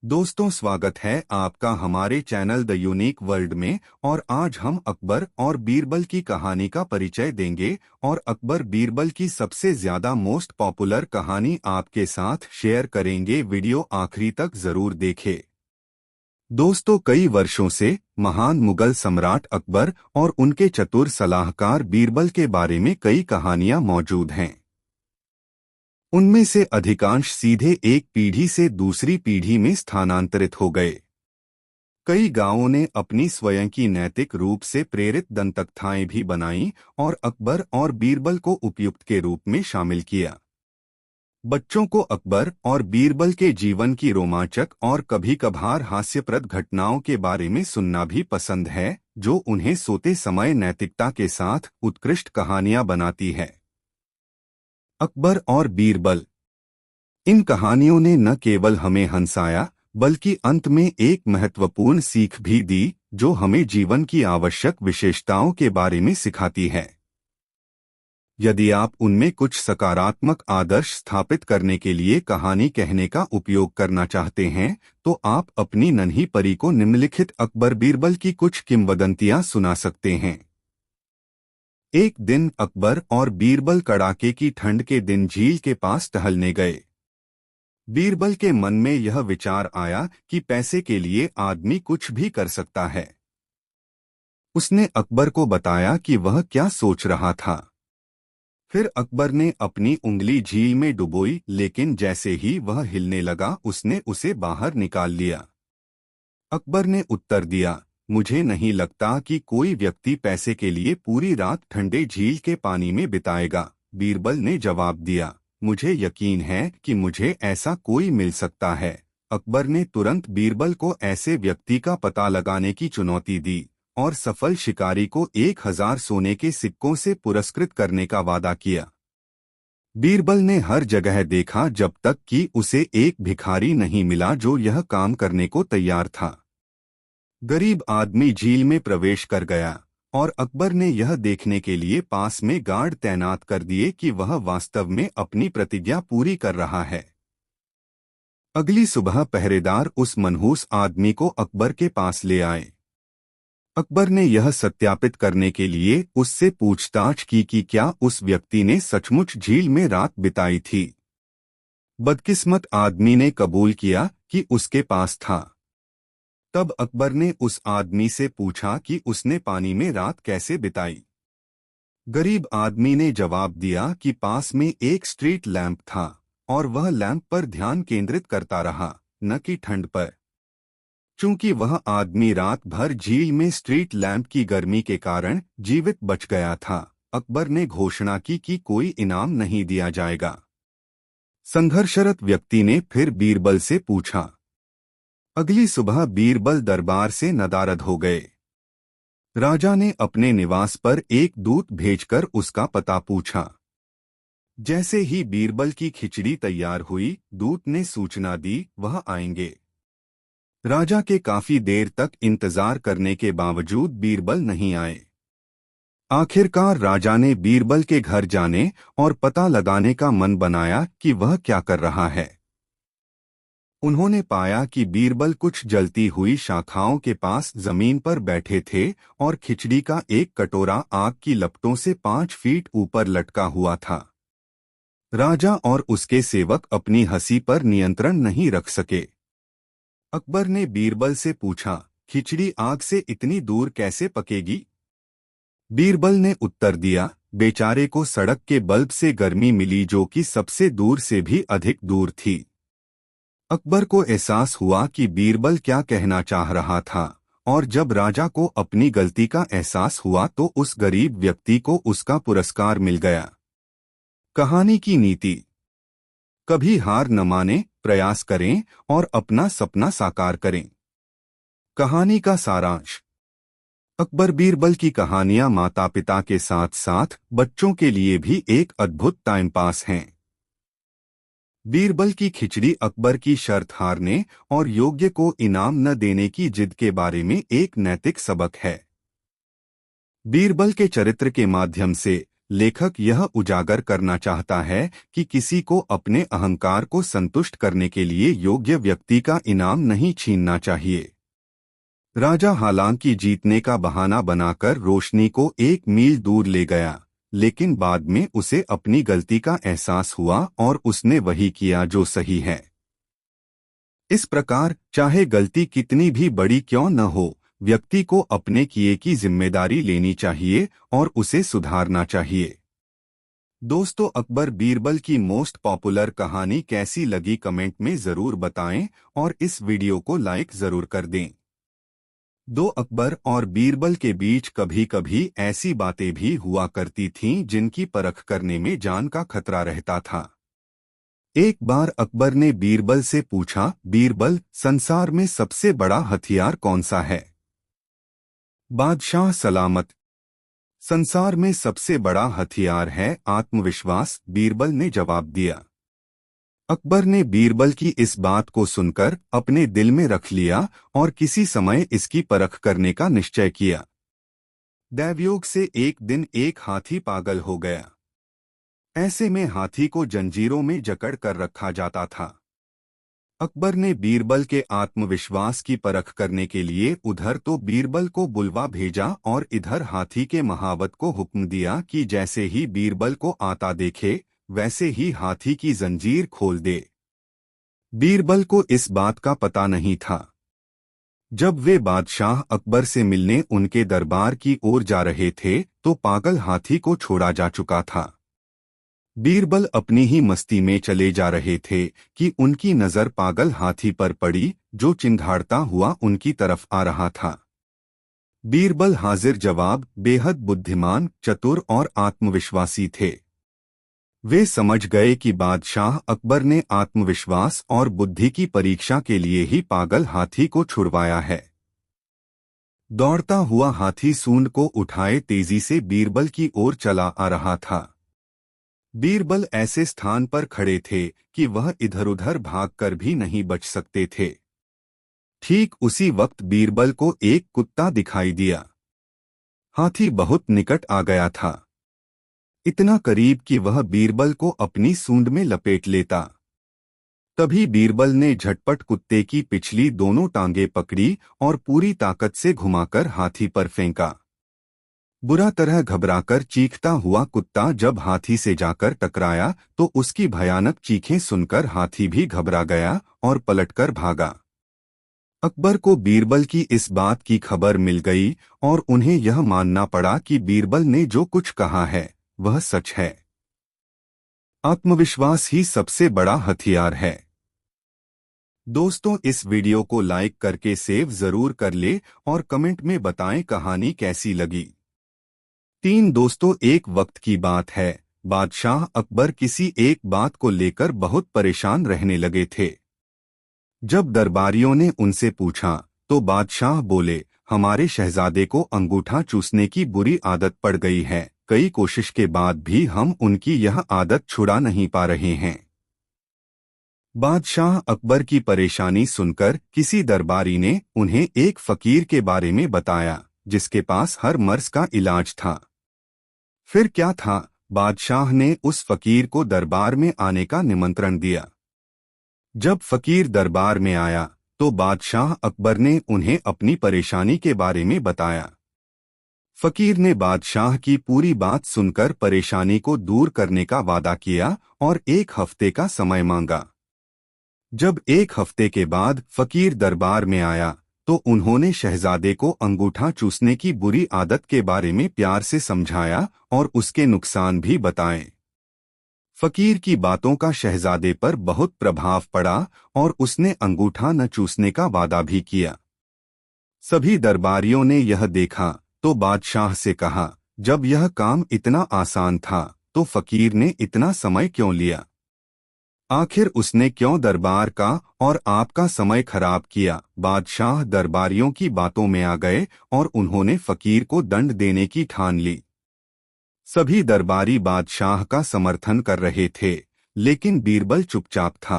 दोस्तों, स्वागत है आपका हमारे चैनल द यूनिक वर्ल्ड में। और आज हम अकबर और बीरबल की कहानी का परिचय देंगे और अकबर बीरबल की सबसे ज्यादा मोस्ट पॉपुलर कहानी आपके साथ शेयर करेंगे। वीडियो आखिरी तक जरूर देखें। दोस्तों, कई वर्षों से महान मुगल सम्राट अकबर और उनके चतुर सलाहकार बीरबल के बारे में कई कहानियां मौजूद हैं। उनमें से अधिकांश सीधे एक पीढ़ी से दूसरी पीढ़ी में स्थानांतरित हो गए। कई गांवों ने अपनी स्वयं की नैतिक रूप से प्रेरित दंतकथाएं भी बनाईं और अकबर और बीरबल को उपयुक्त के रूप में शामिल किया। बच्चों को अकबर और बीरबल के जीवन की रोमांचक और कभी-कभार हास्यप्रद घटनाओं के बारे में सुनना भी पसंद है, जो उन्हें सोते समय नैतिकता के साथ उत्कृष्ट कहानियां बनाती है। अकबर और बीरबल। इन कहानियों ने न केवल हमें हंसाया, बल्कि अंत में एक महत्वपूर्ण सीख भी दी, जो हमें जीवन की आवश्यक विशेषताओं के बारे में सिखाती है। यदि आप उनमें कुछ सकारात्मक आदर्श स्थापित करने के लिए कहानी कहने का उपयोग करना चाहते हैं, तो आप अपनी नन्ही परी को निम्नलिखित अकबर बीरबल की कुछ किंवदंतियां सुना सकते हैं। एक दिन अकबर और बीरबल कड़ाके की ठंड के दिन झील के पास टहलने गए। बीरबल के मन में यह विचार आया कि पैसे के लिए आदमी कुछ भी कर सकता है। उसने अकबर को बताया कि वह क्या सोच रहा था। फिर अकबर ने अपनी उंगली झील में डुबोई, लेकिन जैसे ही वह हिलने लगा, उसने उसे बाहर निकाल लिया। अकबर ने उत्तर दिया, मुझे नहीं लगता कि कोई व्यक्ति पैसे के लिए पूरी रात ठंडे झील के पानी में बिताएगा। बीरबल ने जवाब दिया, मुझे यकीन है कि मुझे ऐसा कोई मिल सकता है। अकबर ने तुरंत बीरबल को ऐसे व्यक्ति का पता लगाने की चुनौती दी और सफल शिकारी को 1000 सोने के सिक्कों से पुरस्कृत करने का वादा किया। बीरबल ने हर जगह देखा, जब तक कि उसे एक भिखारी नहीं मिला जो यह काम करने को तैयार था। गरीब आदमी झील में प्रवेश कर गया और अकबर ने यह देखने के लिए पास में गार्ड तैनात कर दिए कि वह वास्तव में अपनी प्रतिज्ञा पूरी कर रहा है। अगली सुबह पहरेदार उस मनहूस आदमी को अकबर के पास ले आए। अकबर ने यह सत्यापित करने के लिए उससे पूछताछ की कि क्या उस व्यक्ति ने सचमुच झील में रात बिताई थी। बदकिस्मत आदमी ने कबूल किया कि उसके पास था। तब अकबर ने उस आदमी से पूछा कि उसने पानी में रात कैसे बिताई। गरीब आदमी ने जवाब दिया कि पास में एक स्ट्रीट लैंप था और वह लैंप पर ध्यान केंद्रित करता रहा, न कि ठंड पर। चूंकि वह आदमी रात भर झील में स्ट्रीट लैंप की गर्मी के कारण जीवित बच गया था, अकबर ने घोषणा की कि कोई इनाम नहीं दिया जाएगा। संघर्षरत व्यक्ति ने फिर बीरबल से पूछा। अगली सुबह बीरबल दरबार से नदारद हो गए। राजा ने अपने निवास पर एक दूत भेजकर उसका पता पूछा। जैसे ही बीरबल की खिचड़ी तैयार हुई, दूत ने सूचना दी, वह आएंगे। राजा के काफी देर तक इंतजार करने के बावजूद बीरबल नहीं आए। आखिरकार राजा ने बीरबल के घर जाने और पता लगाने का मन बनाया कि वह क्या कर रहा है। उन्होंने पाया कि बीरबल कुछ जलती हुई शाखाओं के पास जमीन पर बैठे थे और खिचड़ी का एक कटोरा आग की लपटों से 5 फीट ऊपर लटका हुआ था। राजा और उसके सेवक अपनी हंसी पर नियंत्रण नहीं रख सके। अकबर ने बीरबल से पूछा, खिचड़ी आग से इतनी दूर कैसे पकेगी? बीरबल ने उत्तर दिया, बेचारे को सड़क के बल्ब से गर्मी मिली, जो कि सबसे दूर से भी अधिक दूर थी। अकबर को एहसास हुआ कि बीरबल क्या कहना चाह रहा था, और जब राजा को अपनी गलती का एहसास हुआ तो उस गरीब व्यक्ति को उसका पुरस्कार मिल गया। कहानी की नीति। कभी हार न माने, प्रयास करें और अपना सपना साकार करें। कहानी का सारांश। अकबर बीरबल की कहानियां माता पिता के साथ साथ बच्चों के लिए भी एक अद्भुत टाइम पास हैं। बीरबल की खिचड़ी अकबर की शर्त हारने और योग्य को इनाम न देने की जिद के बारे में एक नैतिक सबक है। बीरबल के चरित्र के माध्यम से लेखक यह उजागर करना चाहता है कि किसी को अपने अहंकार को संतुष्ट करने के लिए योग्य व्यक्ति का इनाम नहीं छीनना चाहिए। राजा हालांकि जीतने का बहाना बनाकर रोशनी को 1 मील दूर ले गया, लेकिन बाद में उसे अपनी गलती का एहसास हुआ और उसने वही किया जो सही है। इस प्रकार चाहे गलती कितनी भी बड़ी क्यों न हो, व्यक्ति को अपने किए की जिम्मेदारी लेनी चाहिए और उसे सुधारना चाहिए। दोस्तों, अकबर बीरबल की मोस्ट पॉपुलर कहानी कैसी लगी कमेंट में जरूर बताएं और इस वीडियो को लाइक जरूर कर दें। दो अकबर और बीरबल के बीच कभी कभी ऐसी बातें भी हुआ करती थीं जिनकी परख करने में जान का खतरा रहता था। एक बार अकबर ने बीरबल से पूछा, बीरबल, संसार में सबसे बड़ा हथियार कौन सा है? बादशाह सलामत, संसार में सबसे बड़ा हथियार है आत्मविश्वास, बीरबल ने जवाब दिया। अकबर ने बीरबल की इस बात को सुनकर अपने दिल में रख लिया और किसी समय इसकी परख करने का निश्चय किया। दैवयोग से एक दिन एक हाथी पागल हो गया। ऐसे में हाथी को जंजीरों में जकड़ कर रखा जाता था। अकबर ने बीरबल के आत्मविश्वास की परख करने के लिए उधर तो बीरबल को बुलवा भेजा और इधर हाथी के महावत को हुक्म दिया कि जैसे ही बीरबल को आता देखे वैसे ही हाथी की जंजीर खोल दे। बीरबल को इस बात का पता नहीं था। जब वे बादशाह अकबर से मिलने उनके दरबार की ओर जा रहे थे तो पागल हाथी को छोड़ा जा चुका था। बीरबल अपनी ही मस्ती में चले जा रहे थे कि उनकी नजर पागल हाथी पर पड़ी जो चिंघाड़ता हुआ उनकी तरफ आ रहा था। बीरबल हाजिर जवाब, बेहद बुद्धिमान, चतुर और आत्मविश्वासी थे। वे समझ गए कि बादशाह अकबर ने आत्मविश्वास और बुद्धि की परीक्षा के लिए ही पागल हाथी को छुड़वाया है। दौड़ता हुआ हाथी सूंड को उठाए तेजी से बीरबल की ओर चला आ रहा था। बीरबल ऐसे स्थान पर खड़े थे कि वह इधर-उधर भागकर भी नहीं बच सकते थे। ठीक उसी वक्त बीरबल को एक कुत्ता दिखाई दिया। हाथी बहुत निकट आ गया था, इतना करीब कि वह बीरबल को अपनी सूंड में लपेट लेता। तभी बीरबल ने झटपट कुत्ते की पिछली दोनों टांगें पकड़ी और पूरी ताकत से घुमाकर हाथी पर फेंका। बुरा तरह घबराकर चीखता हुआ कुत्ता जब हाथी से जाकर टकराया तो उसकी भयानक चीखें सुनकर हाथी भी घबरा गया और पलटकर भागा। अकबर को बीरबल की इस बात की खबर मिल गई और उन्हें यह मानना पड़ा कि बीरबल ने जो कुछ कहा है वह सच है। आत्मविश्वास ही सबसे बड़ा हथियार है। दोस्तों, इस वीडियो को लाइक करके सेव जरूर कर ले और कमेंट में बताएं कहानी कैसी लगी। 3 दोस्तों, एक वक्त की बात है, बादशाह अकबर किसी एक बात को लेकर बहुत परेशान रहने लगे थे। जब दरबारियों ने उनसे पूछा तो बादशाह बोले, हमारे शहजादे को अंगूठा चूसने की बुरी आदत पड़ गई है। कई कोशिश के बाद भी हम उनकी यह आदत छुड़ा नहीं पा रहे हैं। बादशाह अकबर की परेशानी सुनकर किसी दरबारी ने उन्हें एक फकीर के बारे में बताया जिसके पास हर मर्ज का इलाज था। फिर क्या था, बादशाह ने उस फकीर को दरबार में आने का निमंत्रण दिया। जब फकीर दरबार में आया तो बादशाह अकबर ने उन्हें अपनी परेशानी के बारे में बताया। फकीर ने बादशाह की पूरी बात सुनकर परेशानी को दूर करने का वादा किया और 1 हफ्ते का समय मांगा। जब 1 हफ्ते के बाद फकीर दरबार में आया तो उन्होंने शहजादे को अंगूठा चूसने की बुरी आदत के बारे में प्यार से समझाया और उसके नुकसान भी बताए। फकीर की बातों का शहजादे पर बहुत प्रभाव पड़ा और उसने अंगूठा न चूसने का वादा भी किया। सभी दरबारियों ने यह देखा तो बादशाह से कहा, जब यह काम इतना आसान था तो फकीर ने इतना समय क्यों लिया? आखिर उसने क्यों दरबार का और आपका समय खराब किया? बादशाह दरबारियों की बातों में आ गए और उन्होंने फकीर को दंड देने की ठान ली। सभी दरबारी बादशाह का समर्थन कर रहे थे, लेकिन बीरबल चुपचाप था।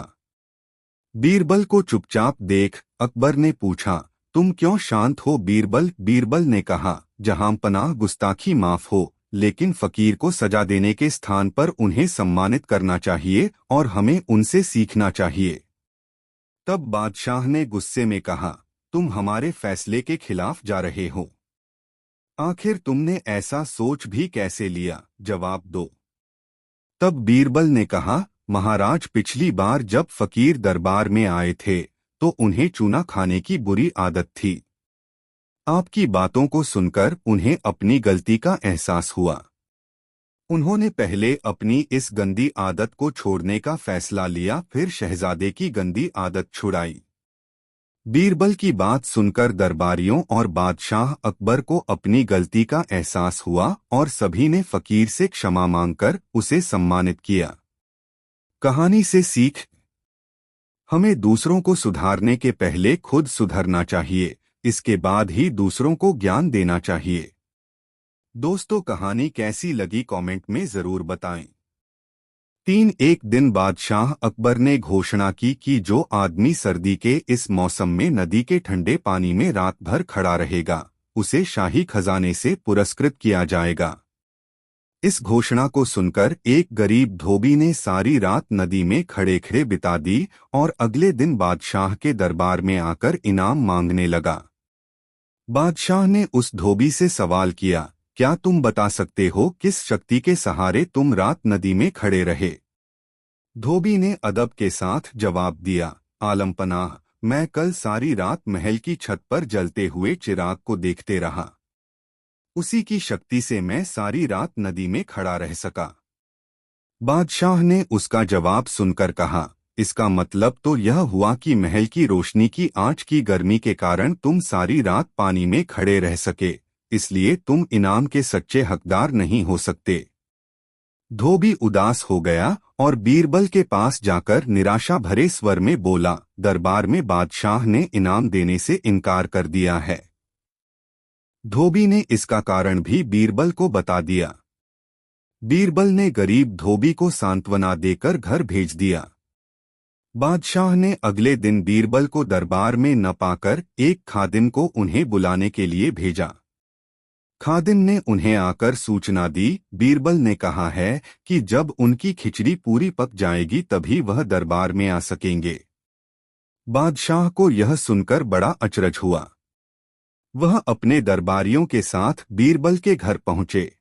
बीरबल को चुपचाप देख अकबर ने पूछा, तुम क्यों शांत हो बीरबल? बीरबल ने कहा, जहां पनाह गुस्ताखी माफ हो, लेकिन फकीर को सजा देने के स्थान पर उन्हें सम्मानित करना चाहिए और हमें उनसे सीखना चाहिए। तब बादशाह ने गुस्से में कहा, तुम हमारे फैसले के खिलाफ जा रहे हो। आखिर तुमने ऐसा सोच भी कैसे लिया? जवाब दो। तब बीरबल ने कहा, महाराज, पिछली बार जब फकीर दरबार में आए थे तो उन्हें चूना खाने की बुरी आदत थी। आपकी बातों को सुनकर उन्हें अपनी गलती का एहसास हुआ। उन्होंने पहले अपनी इस गंदी आदत को छोड़ने का फैसला लिया, फिर शहजादे की गंदी आदत छुड़ाई। बीरबल की बात सुनकर दरबारियों और बादशाह अकबर को अपनी गलती का एहसास हुआ और सभी ने फकीर से क्षमा मांगकर उसे सम्मानित किया। कहानी से सीख: हमें दूसरों को सुधारने के पहले खुद सुधरना चाहिए, इसके बाद ही दूसरों को ज्ञान देना चाहिए। दोस्तों, कहानी कैसी लगी कमेंट में जरूर बताएं। एक दिन बादशाह अकबर ने घोषणा की कि जो आदमी सर्दी के इस मौसम में नदी के ठंडे पानी में रात भर खड़ा रहेगा, उसे शाही खजाने से पुरस्कृत किया जाएगा। इस घोषणा को सुनकर एक गरीब धोबी ने सारी रात नदी में खड़े खड़े बिता दी और अगले दिन बादशाह के दरबार में आकर इनाम मांगने लगा। बादशाह ने उस धोबी से सवाल किया, क्या तुम बता सकते हो किस शक्ति के सहारे तुम रात नदी में खड़े रहे? धोबी ने अदब के साथ जवाब दिया, आलमपनाह, मैं कल सारी रात महल की छत पर जलते हुए चिराग को देखते रहा। उसी की शक्ति से मैं सारी रात नदी में खड़ा रह सका। बादशाह ने उसका जवाब सुनकर कहा, इसका मतलब तो यह हुआ कि महल की रोशनी की आंच की गर्मी के कारण तुम सारी रात पानी में खड़े रह सके, इसलिए तुम इनाम के सच्चे हकदार नहीं हो सकते। धोबी उदास हो गया और बीरबल के पास जाकर निराशा भरे स्वर में बोला, दरबार में बादशाह ने इनाम देने से इनकार कर दिया है। धोबी ने इसका कारण भी बीरबल को बता दिया। बीरबल ने गरीब धोबी को सांत्वना देकर घर भेज दिया। बादशाह ने अगले दिन बीरबल को दरबार में न पाकर एक खादिम को उन्हें बुलाने के लिए भेजा। खादिम ने उन्हें आकर सूचना दी, बीरबल ने कहा है कि जब उनकी खिचड़ी पूरी पक जाएगी तभी वह दरबार में आ सकेंगे। बादशाह को यह सुनकर बड़ा अचरज हुआ। वह अपने दरबारियों के साथ बीरबल के घर पहुंचे।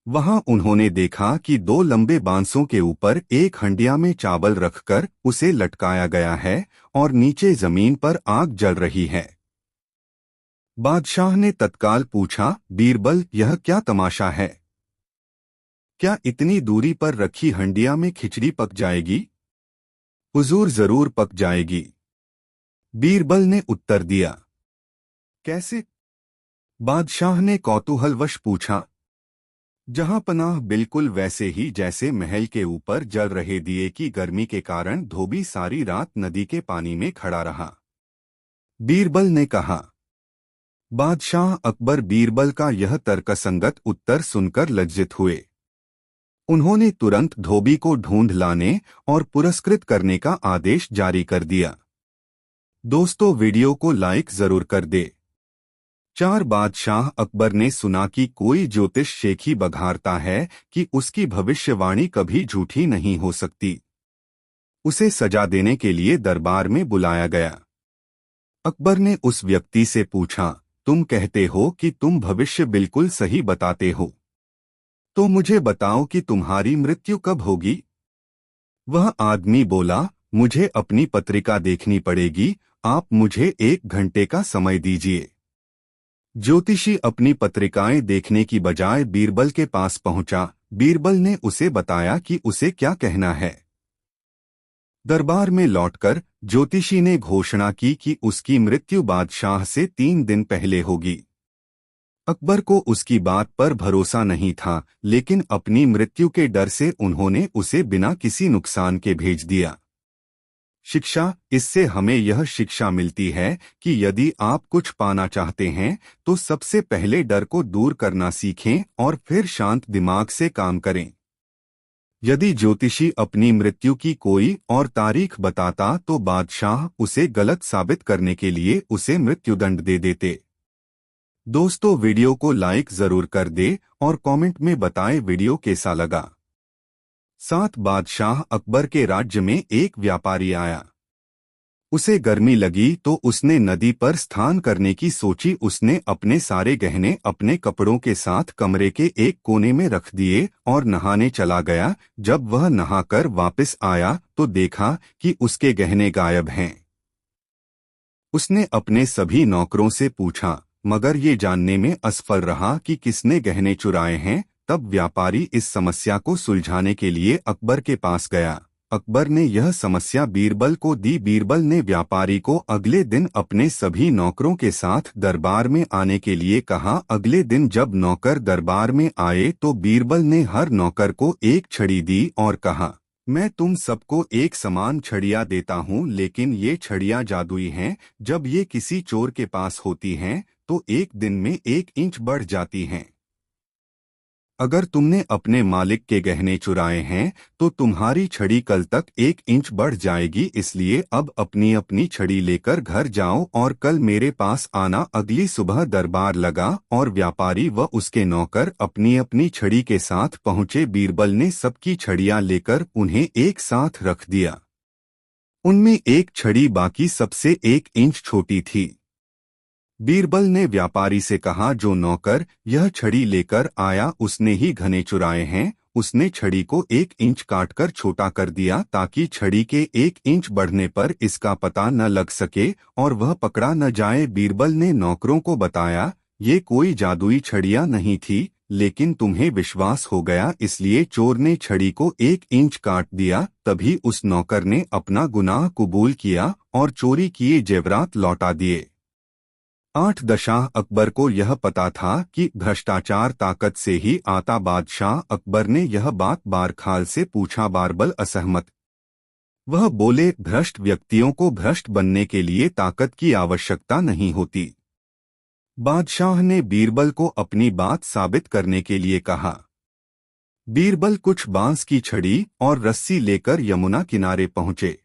वहां उन्होंने देखा कि दो लंबे बांसों के ऊपर एक हंडिया में चावल रखकर उसे लटकाया गया है और नीचे जमीन पर आग जल रही है। बादशाह ने तत्काल पूछा, बीरबल, यह क्या तमाशा है? क्या इतनी दूरी पर रखी हंडिया में खिचड़ी पक जाएगी? हुजूर, जरूर पक जाएगी। बीरबल ने उत्तर दिया। कैसे? बादशाह ने कौतूहलवश पूछा। जहां पनाह, बिल्कुल वैसे ही जैसे महल के ऊपर जल रहे दिए की गर्मी के कारण धोबी सारी रात नदी के पानी में खड़ा रहा। बीरबल ने कहा। बादशाह अकबर बीरबल का यह तर्कसंगत उत्तर सुनकर लज्जित हुए। उन्होंने तुरंत धोबी को ढूंढ लाने और पुरस्कृत करने का आदेश जारी कर दिया। दोस्तों, वीडियो को लाइक जरूर कर दे। बादशाह अकबर ने सुना कि कोई ज्योतिष शेखी बघारता है कि उसकी भविष्यवाणी कभी झूठी नहीं हो सकती। उसे सजा देने के लिए दरबार में बुलाया गया। अकबर ने उस व्यक्ति से पूछा, तुम कहते हो कि तुम भविष्य बिल्कुल सही बताते हो, तो मुझे बताओ कि तुम्हारी मृत्यु कब होगी? वह आदमी बोला, मुझे अपनी पत्रिका देखनी पड़ेगी, आप मुझे 1 घंटे का समय दीजिए। ज्योतिषी अपनी पत्रिकाएं देखने की बजाय बीरबल के पास पहुंचा। बीरबल ने उसे बताया कि उसे क्या कहना है। दरबार में लौटकर ज्योतिषी ने घोषणा की कि उसकी मृत्यु बादशाह से 3 दिन पहले होगी। अकबर को उसकी बात पर भरोसा नहीं था, लेकिन अपनी मृत्यु के डर से उन्होंने उसे बिना किसी नुकसान के भेज दिया। शिक्षा: इससे हमें यह शिक्षा मिलती है कि यदि आप कुछ पाना चाहते हैं तो सबसे पहले डर को दूर करना सीखें और फिर शांत दिमाग से काम करें। यदि ज्योतिषी अपनी मृत्यु की कोई और तारीख बताता तो बादशाह उसे गलत साबित करने के लिए उसे मृत्युदंड दे देते। दोस्तों वीडियो को लाइक जरूर कर दे और कमेंट में बताएं वीडियो कैसा लगा। साथ बादशाह अकबर के राज्य में एक व्यापारी आया। उसे गर्मी लगी तो उसने नदी पर स्नान करने की सोची। उसने अपने सारे गहने अपने कपड़ों के साथ कमरे के एक कोने में रख दिए और नहाने चला गया। जब वह नहाकर वापस आया तो देखा कि उसके गहने गायब हैं। उसने अपने सभी नौकरों से पूछा, मगर ये जानने में असफल रहा कि किसने गहने चुराए हैं। तब व्यापारी इस समस्या को सुलझाने के लिए अकबर के पास गया। अकबर ने यह समस्या बीरबल को दी। बीरबल ने व्यापारी को अगले दिन अपने सभी नौकरों के साथ दरबार में आने के लिए कहा। अगले दिन जब नौकर दरबार में आए तो बीरबल ने हर नौकर को एक छड़ी दी और कहा, मैं तुम सबको एक समान छड़ियाँ देता हूँ, लेकिन ये छड़ियाँ जादुई हैं। जब ये किसी चोर के पास होती हैं तो एक दिन में 1 इंच बढ़ जाती हैं। अगर तुमने अपने मालिक के गहने चुराए हैं तो तुम्हारी छड़ी कल तक 1 इंच बढ़ जाएगी। इसलिए अब अपनी अपनी छड़ी लेकर घर जाओ और कल मेरे पास आना। अगली सुबह दरबार लगा और व्यापारी व उसके नौकर अपनी अपनी छड़ी के साथ पहुंचे। बीरबल ने सबकी छड़ियां लेकर उन्हें एक साथ रख दिया। उनमें एक छड़ी बाकी सबसे 1 इंच छोटी थी। बीरबल ने व्यापारी से कहा, जो नौकर यह छड़ी लेकर आया उसने ही घने चुराए हैं। उसने छड़ी को 1 इंच काटकर छोटा कर दिया ताकि छड़ी के 1 इंच बढ़ने पर इसका पता न लग सके और वह पकड़ा न जाए। बीरबल ने नौकरों को बताया, ये कोई जादुई छड़ियां नहीं थी, लेकिन तुम्हें विश्वास हो गया इसलिए चोर ने छड़ी को 1 इंच काट दिया। तभी उस नौकर ने अपना गुनाह कबूल किया और चोरी किए जेवरात लौटा दिए। 8 अकबर को यह पता था कि भ्रष्टाचार ताकत से ही आता। बादशाह अकबर ने यह बात बारखाल से पूछा। बारबल असहमत। वह बोले, भ्रष्ट व्यक्तियों को भ्रष्ट बनने के लिए ताकत की आवश्यकता नहीं होती। बादशाह ने बीरबल को अपनी बात साबित करने के लिए कहा। बीरबल कुछ बांस की छड़ी और रस्सी लेकर यमुना किनारे पहुंचे।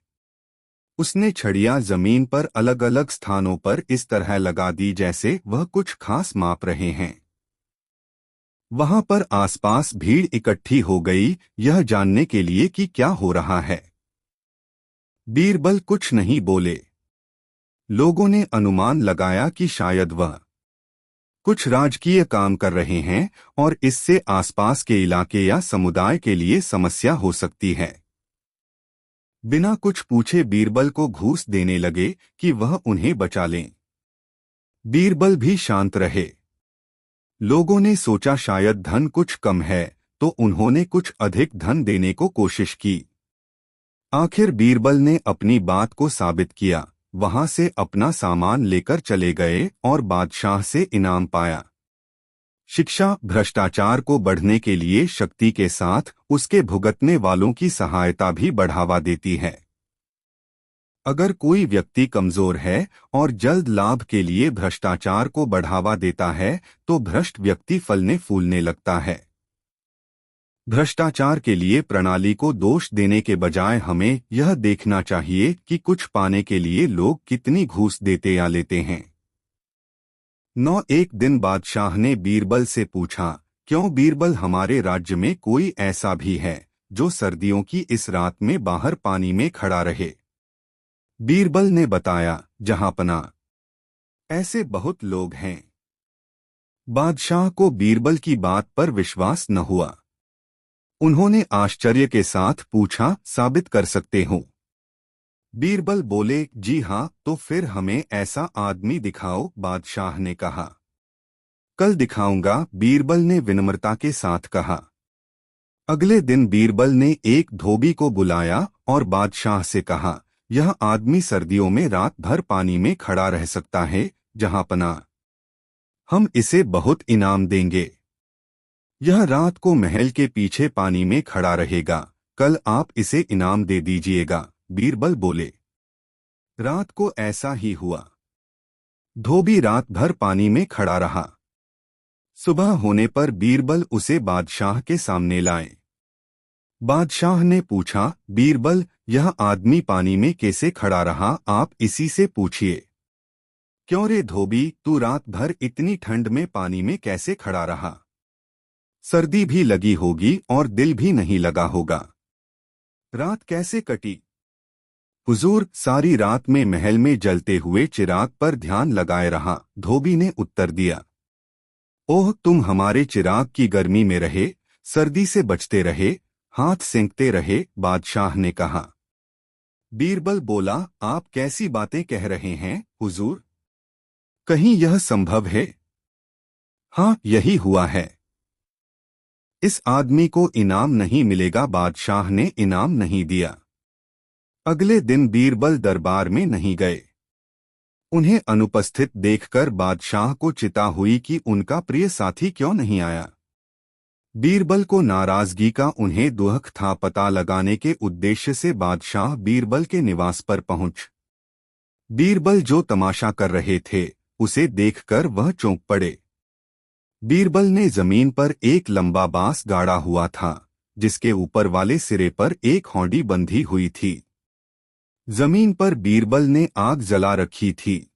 उसने छड़ियां जमीन पर अलग अलग स्थानों पर इस तरह लगा दी जैसे वह कुछ खास माप रहे हैं। वहां पर आसपास भीड़ इकट्ठी हो गई, यह जानने के लिए कि क्या हो रहा है। बीरबल कुछ नहीं बोले। लोगों ने अनुमान लगाया कि शायद वह कुछ राजकीय काम कर रहे हैं और इससे आसपास के इलाके या समुदाय के लिए समस्या हो सकती है। बिना कुछ पूछे बीरबल को घूस देने लगे कि वह उन्हें बचा लें। बीरबल भी शांत रहे। लोगों ने सोचा शायद धन कुछ कम है, तो उन्होंने कुछ अधिक धन देने को कोशिश की। आखिर बीरबल ने अपनी बात को साबित किया। वहां से अपना सामान लेकर चले गए और बादशाह से इनाम पाया। शिक्षा भ्रष्टाचार को बढ़ने के लिए शक्ति के साथ उसके भुगतने वालों की सहायता भी बढ़ावा देती है। अगर कोई व्यक्ति कमजोर है और जल्द लाभ के लिए भ्रष्टाचार को बढ़ावा देता है तो भ्रष्ट व्यक्ति फलने फूलने लगता है। भ्रष्टाचार के लिए प्रणाली को दोष देने के बजाय हमें यह देखना चाहिए कि कुछ पाने के लिए लोग कितनी घूस देते या लेते हैं। एक दिन बादशाह ने बीरबल से पूछा, क्यों बीरबल, हमारे राज्य में कोई ऐसा भी है जो सर्दियों की इस रात में बाहर पानी में खड़ा रहे? बीरबल ने बताया, जहांपना, ऐसे बहुत लोग हैं। बादशाह को बीरबल की बात पर विश्वास न हुआ। उन्होंने आश्चर्य के साथ पूछा, साबित कर सकते हो? बीरबल बोले, जी हाँ, तो फिर हमें ऐसा आदमी दिखाओ। बादशाह ने कहा, कल दिखाऊंगा, बीरबल ने विनम्रता के साथ कहा। अगले दिन बीरबल ने एक धोबी को बुलाया और बादशाह से कहा, यह आदमी सर्दियों में रात भर पानी में खड़ा रह सकता है, जहांपना, हम इसे बहुत इनाम देंगे। यह रात को महल के पीछे पानी में खड़ा रहेगा, कल आप इसे इनाम दे दीजिएगा। बीरबल बोले। रात को ऐसा ही हुआ। धोबी रात भर पानी में खड़ा रहा। सुबह होने पर बीरबल उसे बादशाह के सामने लाए। बादशाह ने पूछा, बीरबल, यह आदमी पानी में कैसे खड़ा रहा? आप इसी से पूछिए। क्यों रे धोबी, तू रात भर इतनी ठंड में पानी में कैसे खड़ा रहा? सर्दी भी लगी होगी और दिल भी नहीं लगा होगा। रात कैसे कटी? हुजूर, सारी रात में महल में जलते हुए चिराग पर ध्यान लगाए रहा, धोबी ने उत्तर दिया। ओह, तुम हमारे चिराग की गर्मी में रहे, सर्दी से बचते रहे, हाथ सेंकते रहे, बादशाह ने कहा। बीरबल बोला, आप कैसी बातें कह रहे हैं हुजूर? कहीं यह संभव है? हाँ, यही हुआ है। इस आदमी को इनाम नहीं मिलेगा। बादशाह ने इनाम नहीं दिया। अगले दिन बीरबल दरबार में नहीं गए। उन्हें अनुपस्थित देखकर बादशाह को चिता हुई कि उनका प्रिय साथी क्यों नहीं आया। बीरबल को नाराजगी का उन्हें दुख था। पता लगाने के उद्देश्य से बादशाह बीरबल के निवास पर पहुंच। बीरबल जो तमाशा कर रहे थे उसे देखकर वह चौंक पड़े। बीरबल ने जमीन पर एक लंबा बांस गाड़ा हुआ था, जिसके ऊपर वाले सिरे पर एक हौंडी बंधी हुई थी। जमीन पर बीरबल ने आग जला रखी थी।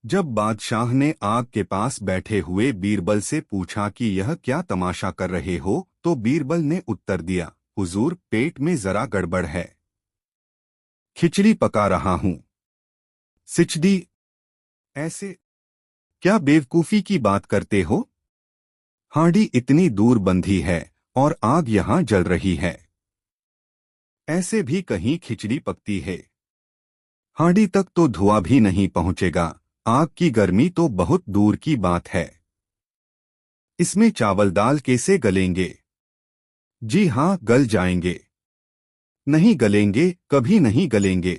जब बादशाह ने आग के पास बैठे हुए बीरबल से पूछा कि यह क्या तमाशा कर रहे हो, तो बीरबल ने उत्तर दिया, हुजूर, पेट में जरा गड़बड़ है, खिचड़ी पका रहा हूं। सिचडी? ऐसे क्या बेवकूफी की बात करते हो? हांडी इतनी दूर बंधी है और आग यहां जल रही है। ऐसे भी कहीं खिचड़ी पकती है? हांडी तक तो धुआं भी नहीं पहुंचेगा। आग की गर्मी तो बहुत दूर की बात है। इसमें चावल दाल कैसे गलेंगे? जी हाँ, गल जाएंगे। नहीं गलेंगे, कभी नहीं गलेंगे।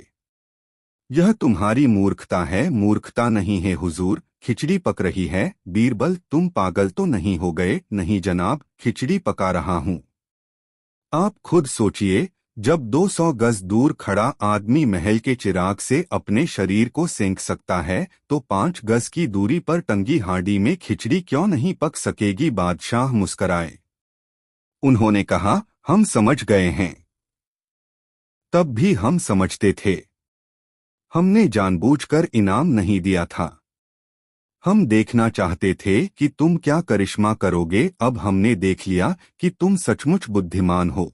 यह तुम्हारी मूर्खता है। मूर्खता नहीं है हुजूर, खिचड़ी पक रही है। बीरबल, तुम पागल तो नहीं हो गए? नहीं जनाब, खिचड़ी पका रहा हूं। आप खुद सोचिए, जब 200 गज दूर खड़ा आदमी महल के चिराग से अपने शरीर को सेंक सकता है, तो 5 गज की दूरी पर टंगी हांडी में खिचड़ी क्यों नहीं पक सकेगी? बादशाह मुस्कराए। उन्होंने कहा, हम समझ गए हैं। तब भी हम समझते थे। हमने जानबूझकर इनाम नहीं दिया था। हम देखना चाहते थे कि तुम क्या करिश्मा करोगे। अब हमने देख लिया कि तुम सचमुच बुद्धिमान हो।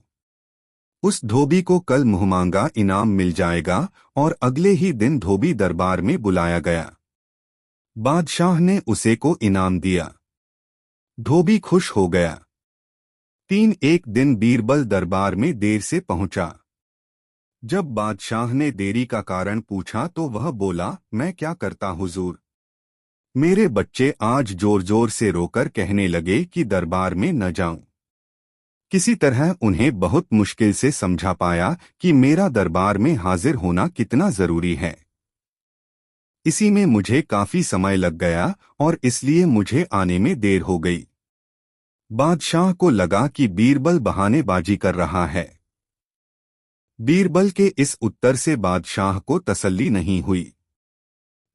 उस धोबी को कल मुहमांगा इनाम मिल जाएगा। और अगले ही दिन धोबी दरबार में बुलाया गया। बादशाह ने उसे को इनाम दिया। धोबी खुश हो गया। एक दिन बीरबल दरबार में देर से पहुंचा। जब बादशाह ने देरी का कारण पूछा तो वह बोला, मैं क्या करता हुजूर, मेरे बच्चे आज जोर जोर से रोकर कहने लगे कि दरबार में न जाऊं। किसी तरह उन्हें बहुत मुश्किल से समझा पाया कि मेरा दरबार में हाजिर होना कितना जरूरी है। इसी में मुझे काफी समय लग गया और इसलिए मुझे आने में देर हो गई। बादशाह को लगा कि बीरबल बहानेबाजी कर रहा है। बीरबल के इस उत्तर से बादशाह को तसल्ली नहीं हुई।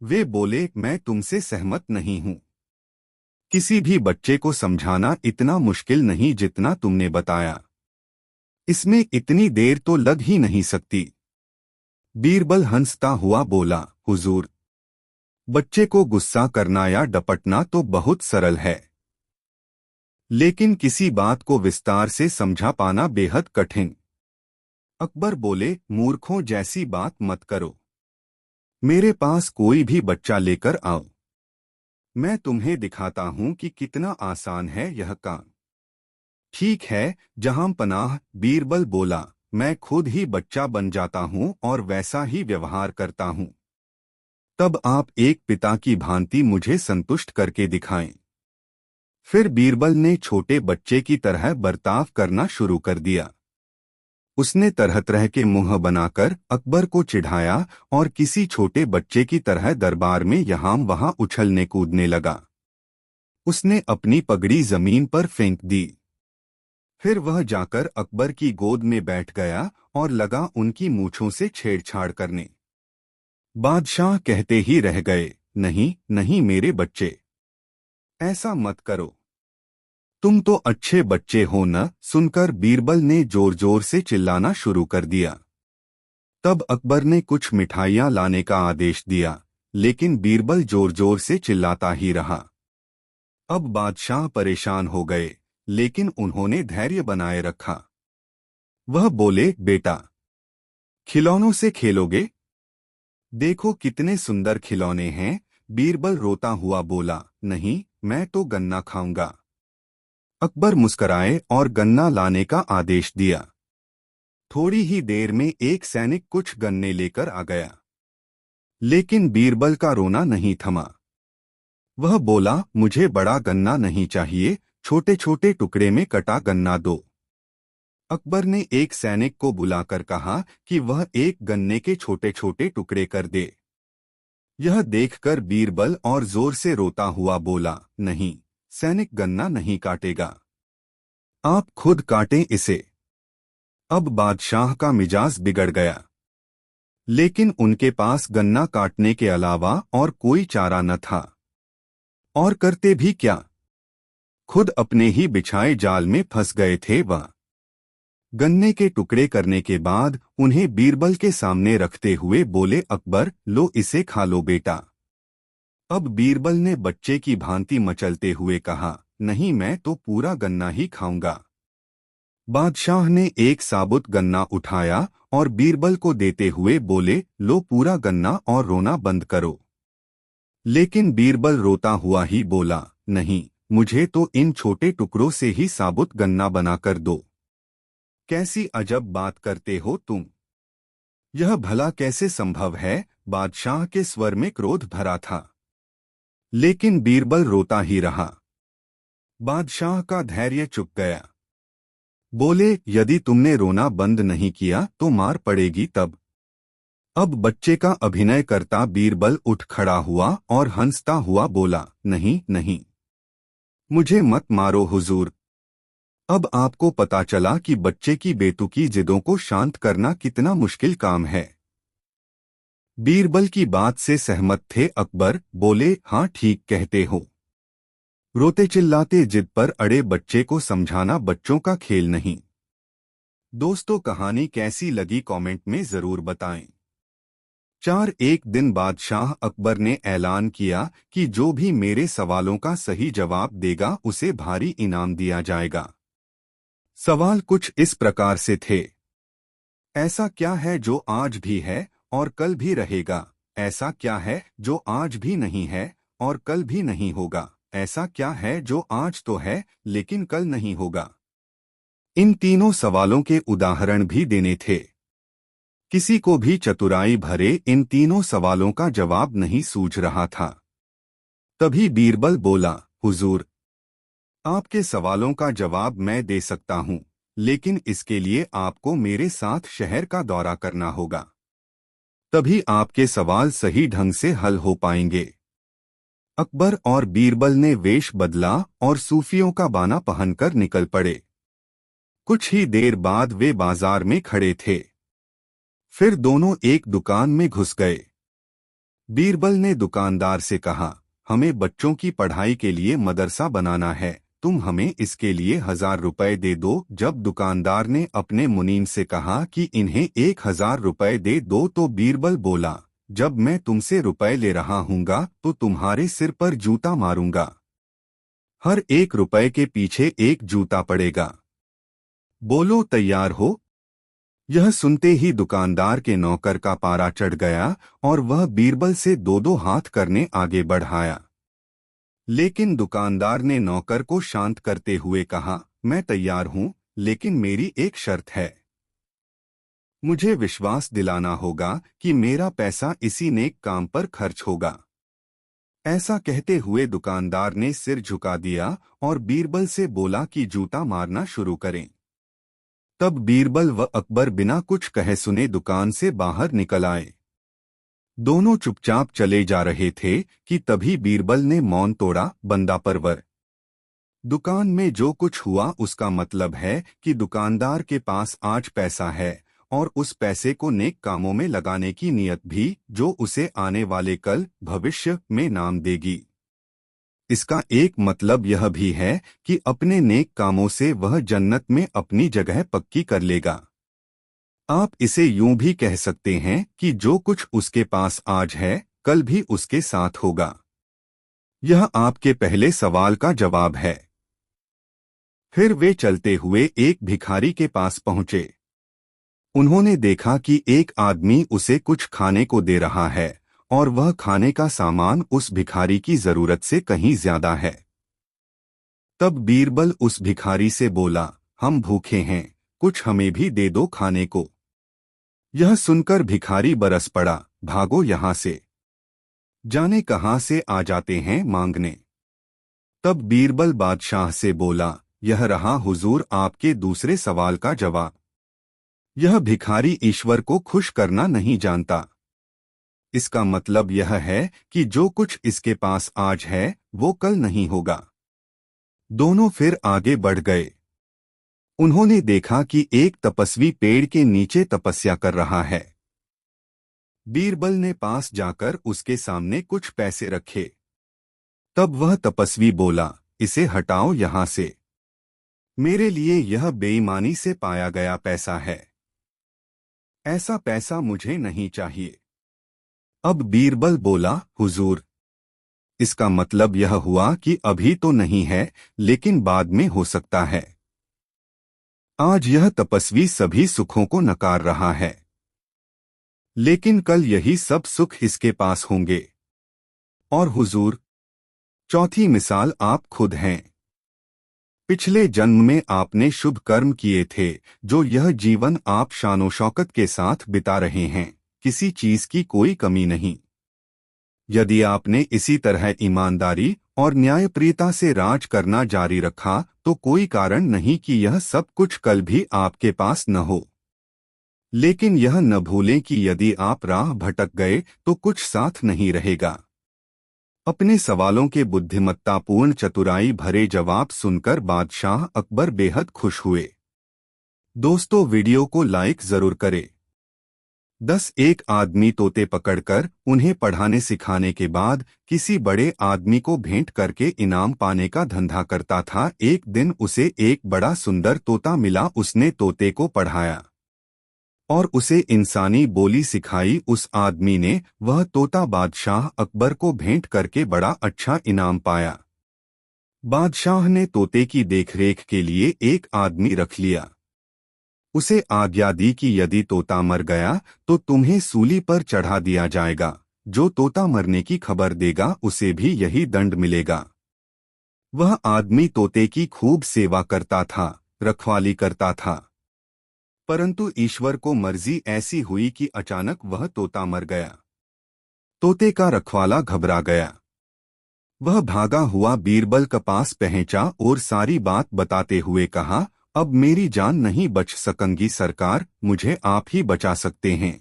वे बोले, मैं तुमसे सहमत नहीं हूं। किसी भी बच्चे को समझाना इतना मुश्किल नहीं जितना तुमने बताया। इसमें इतनी देर तो लग ही नहीं सकती। बीरबल हंसता हुआ बोला, हुजूर, बच्चे को गुस्सा करना या डपटना तो बहुत सरल है, लेकिन किसी बात को विस्तार से समझा पाना बेहद कठिन। अकबर बोले, मूर्खों जैसी बात मत करो। मेरे पास कोई भी बच्चा लेकर आओ, मैं तुम्हें दिखाता हूं कि कितना आसान है यह काम। ठीक है जहां पनाह, बीरबल बोला, मैं खुद ही बच्चा बन जाता हूं और वैसा ही व्यवहार करता हूं। तब आप एक पिता की भांति मुझे संतुष्ट करके दिखाएं। फिर बीरबल ने छोटे बच्चे की तरह बर्ताव करना शुरू कर दिया। उसने तरह तरह के मुंह बनाकर अकबर को चिढ़ाया और किसी छोटे बच्चे की तरह दरबार में यहाँ वहां उछलने कूदने लगा। उसने अपनी पगड़ी जमीन पर फेंक दी। फिर वह जाकर अकबर की गोद में बैठ गया और लगा उनकी मूंछों से छेड़छाड़ करने। बादशाह कहते ही रह गए, नहीं नहीं मेरे बच्चे, ऐसा मत करो, तुम तो अच्छे बच्चे हो न। सुनकर बीरबल ने जोर जोर से चिल्लाना शुरू कर दिया। तब अकबर ने कुछ मिठाइयां लाने का आदेश दिया, लेकिन बीरबल जोर जोर से चिल्लाता ही रहा। अब बादशाह परेशान हो गए, लेकिन उन्होंने धैर्य बनाए रखा। वह बोले, बेटा, खिलौनों से खेलोगे? देखो कितने सुंदर खिलौने हैं। बीरबल रोता हुआ बोला, नहीं, मैं तो गन्ना खाऊंगा। अकबर मुस्कराए और गन्ना लाने का आदेश दिया। थोड़ी ही देर में एक सैनिक कुछ गन्ने लेकर आ गया, लेकिन बीरबल का रोना नहीं थमा। वह बोला, मुझे बड़ा गन्ना नहीं चाहिए, छोटे छोटे टुकड़े में कटा गन्ना दो। अकबर ने एक सैनिक को बुलाकर कहा कि वह एक गन्ने के छोटे छोटे टुकड़े कर दे। यह देखकर बीरबल और जोर से रोता हुआ बोला, नहीं, सैनिक गन्ना नहीं काटेगा, आप खुद काटें इसे। अब बादशाह का मिजाज बिगड़ गया, लेकिन उनके पास गन्ना काटने के अलावा और कोई चारा न था। और करते भी क्या, खुद अपने ही बिछाए जाल में फंस गए थे वह। गन्ने के टुकड़े करने के बाद उन्हें बीरबल के सामने रखते हुए बोले, अकबर, लो इसे खा लो बेटा। अब बीरबल ने बच्चे की भांति मचलते हुए कहा, नहीं, मैं तो पूरा गन्ना ही खाऊंगा। बादशाह ने एक साबुत गन्ना उठाया और बीरबल को देते हुए बोले, लो पूरा गन्ना और रोना बंद करो। लेकिन बीरबल रोता हुआ ही बोला, नहीं, मुझे तो इन छोटे टुकड़ों से ही साबुत गन्ना बनाकर दो। कैसी अजब बात करते हो तुम, यह भला कैसे संभव है? बादशाह के स्वर में क्रोध भरा था, लेकिन बीरबल रोता ही रहा। बादशाह का धैर्य चुक गया। बोले, यदि तुमने रोना बंद नहीं किया तो मार पड़ेगी तब। अब बच्चे का अभिनय करता बीरबल उठ खड़ा हुआ और हंसता हुआ बोला, नहीं नहीं, मुझे मत मारो हुजूर। अब आपको पता चला कि बच्चे की बेतुकी जिदों को शांत करना कितना मुश्किल काम है। बीरबल की बात से सहमत थे अकबर। बोले, हाँ, ठीक कहते हो। रोते चिल्लाते जिद पर अड़े बच्चे को समझाना बच्चों का खेल नहीं। दोस्तों, कहानी कैसी लगी कमेंट में जरूर बताएं। एक दिन बादशाह अकबर ने ऐलान किया कि जो भी मेरे सवालों का सही जवाब देगा उसे भारी इनाम दिया जाएगा। सवाल कुछ इस प्रकार से थे। ऐसा क्या है जो आज भी है और कल भी रहेगा? ऐसा क्या है जो आज भी नहीं है और कल भी नहीं होगा? ऐसा क्या है जो आज तो है लेकिन कल नहीं होगा? इन तीनों सवालों के उदाहरण भी देने थे। किसी को भी चतुराई भरे इन तीनों सवालों का जवाब नहीं सूझ रहा था। तभी बीरबल बोला, हुजूर, आपके सवालों का जवाब मैं दे सकता हूं, लेकिन इसके लिए आपको मेरे साथ शहर का दौरा करना होगा। तभी आपके सवाल सही ढंग से हल हो पाएंगे। अकबर और बीरबल ने वेश बदला और सूफियों का बाना पहनकर निकल पड़े। कुछ ही देर बाद वे बाजार में खड़े थे। फिर दोनों एक दुकान में घुस गए। बीरबल ने दुकानदार से कहा, हमें बच्चों की पढ़ाई के लिए मदरसा बनाना है, तुम हमें इसके लिए 1000 रुपए दे दो। जब दुकानदार ने अपने मुनीम से कहा कि इन्हें 1000 रुपए दे दो तो बीरबल बोला, जब मैं तुमसे रुपए ले रहा हूँगा तो तुम्हारे सिर पर जूता मारूंगा। हर 1 रुपए के पीछे 1 जूता पड़ेगा। बोलो, तैयार हो? यह सुनते ही दुकानदार के नौकर का पारा चढ़ गया और वह बीरबल से 2-2 हाथ करने आगे बढ़ाया। लेकिन दुकानदार ने नौकर को शांत करते हुए कहा, मैं तैयार हूं, लेकिन मेरी एक शर्त है। मुझे विश्वास दिलाना होगा कि मेरा पैसा इसी नेक काम पर खर्च होगा। ऐसा कहते हुए दुकानदार ने सिर झुका दिया और बीरबल से बोला कि जूता मारना शुरू करें। तब बीरबल व अकबर बिना कुछ कहे सुने दुकान से बाहर निकल आए। दोनों चुपचाप चले जा रहे थे कि तभी बीरबल ने मौन तोड़ा, बंदा परवर। दुकान में जो कुछ हुआ उसका मतलब है कि दुकानदार के पास आज पैसा है और उस पैसे को नेक कामों में लगाने की नीयत भी, जो उसे आने वाले कल भविष्य में नाम देगी। इसका एक मतलब यह भी है कि अपने नेक कामों से वह जन्नत में अपनी जगह पक्की कर लेगा। आप इसे यूं भी कह सकते हैं कि जो कुछ उसके पास आज है, कल भी उसके साथ होगा। यह आपके पहले सवाल का जवाब है। फिर वे चलते हुए एक भिखारी के पास पहुंचे। उन्होंने देखा कि एक आदमी उसे कुछ खाने को दे रहा है और वह खाने का सामान उस भिखारी की जरूरत से कहीं ज्यादा है। तब बीरबल उस भिखारी से बोला, हम भूखे हैं, कुछ हमें भी दे दो खाने को। यह सुनकर भिखारी बरस पड़ा, भागो यहां से, जाने कहां से आ जाते हैं मांगने। तब बीरबल बादशाह से बोला, यह रहा हुजूर आपके दूसरे सवाल का जवाब। यह भिखारी ईश्वर को खुश करना नहीं जानता। इसका मतलब यह है कि जो कुछ इसके पास आज है वो कल नहीं होगा। दोनों फिर आगे बढ़ गए। उन्होंने देखा कि एक तपस्वी पेड़ के नीचे तपस्या कर रहा है। बीरबल ने पास जाकर उसके सामने कुछ पैसे रखे। तब वह तपस्वी बोला, इसे हटाओ यहां से, मेरे लिए यह बेईमानी से पाया गया पैसा है, ऐसा पैसा मुझे नहीं चाहिए। अब बीरबल बोला, हुजूर, इसका मतलब यह हुआ कि अभी तो नहीं है लेकिन बाद में हो सकता है। आज यह तपस्वी सभी सुखों को नकार रहा है, लेकिन कल यही सब सुख इसके पास होंगे। और हुजूर, चौथी मिसाल आप खुद हैं। पिछले जन्म में आपने शुभ कर्म किए थे जो यह जीवन आप शानो शौकत के साथ बिता रहे हैं, किसी चीज की कोई कमी नहीं। यदि आपने इसी तरह ईमानदारी और न्यायप्रियता से राज करना जारी रखा तो कोई कारण नहीं कि यह सब कुछ कल भी आपके पास न हो। लेकिन यह न भूलें कि यदि आप राह भटक गए तो कुछ साथ नहीं रहेगा। अपने सवालों के बुद्धिमत्तापूर्ण चतुराई भरे जवाब सुनकर बादशाह अकबर बेहद खुश हुए। दोस्तों, वीडियो को लाइक जरूर करें। 10 एक आदमी तोते पकड़कर उन्हें पढ़ाने सिखाने के बाद किसी बड़े आदमी को भेंट करके इनाम पाने का धंधा करता था। एक दिन उसे एक बड़ा सुंदर तोता मिला। उसने तोते को पढ़ाया और उसे इंसानी बोली सिखाई। उस आदमी ने वह तोता बादशाह अकबर को भेंट करके बड़ा अच्छा इनाम पाया। बादशाह ने तोते की देखरेख के लिए एक आदमी रख लिया। उसे आज्ञा दी कि यदि तोता मर गया तो तुम्हें सूली पर चढ़ा दिया जाएगा। जो तोता मरने की खबर देगा उसे भी यही दंड मिलेगा। वह आदमी तोते की खूब सेवा करता था, रखवाली करता था, परंतु ईश्वर को मर्जी ऐसी हुई कि अचानक वह तोता मर गया। तोते का रखवाला घबरा गया। वह भागा हुआ बीरबल के पास पहुंचा और सारी बात बताते हुए कहा, अब मेरी जान नहीं बच सकेंगी सरकार, मुझे आप ही बचा सकते हैं।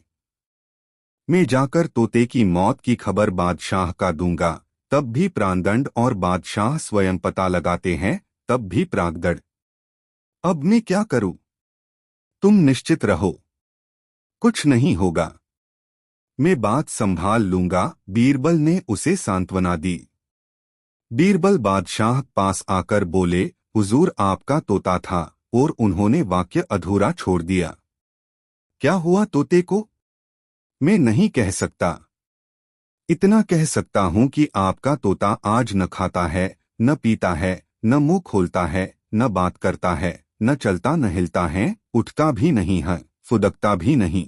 मैं जाकर तोते की मौत की खबर बादशाह का दूंगा, तब भी प्राणदंड, और बादशाह स्वयं पता लगाते हैं तब भी प्राणदंड। अब मैं क्या करूं? तुम निश्चित रहो, कुछ नहीं होगा, मैं बात संभाल लूंगा। बीरबल ने उसे सांत्वना दी। बीरबल बादशाह पास आकर बोले, हुजूर, आपका तोता था। और उन्होंने वाक्य अधूरा छोड़ दिया। क्या हुआ तोते को? मैं नहीं कह सकता। इतना कह सकता हूं कि आपका तोता आज न खाता है, न पीता है, न मुंह खोलता है, न बात करता है, न चलता न हिलता है, उठता भी नहीं है, फुदकता भी नहीं।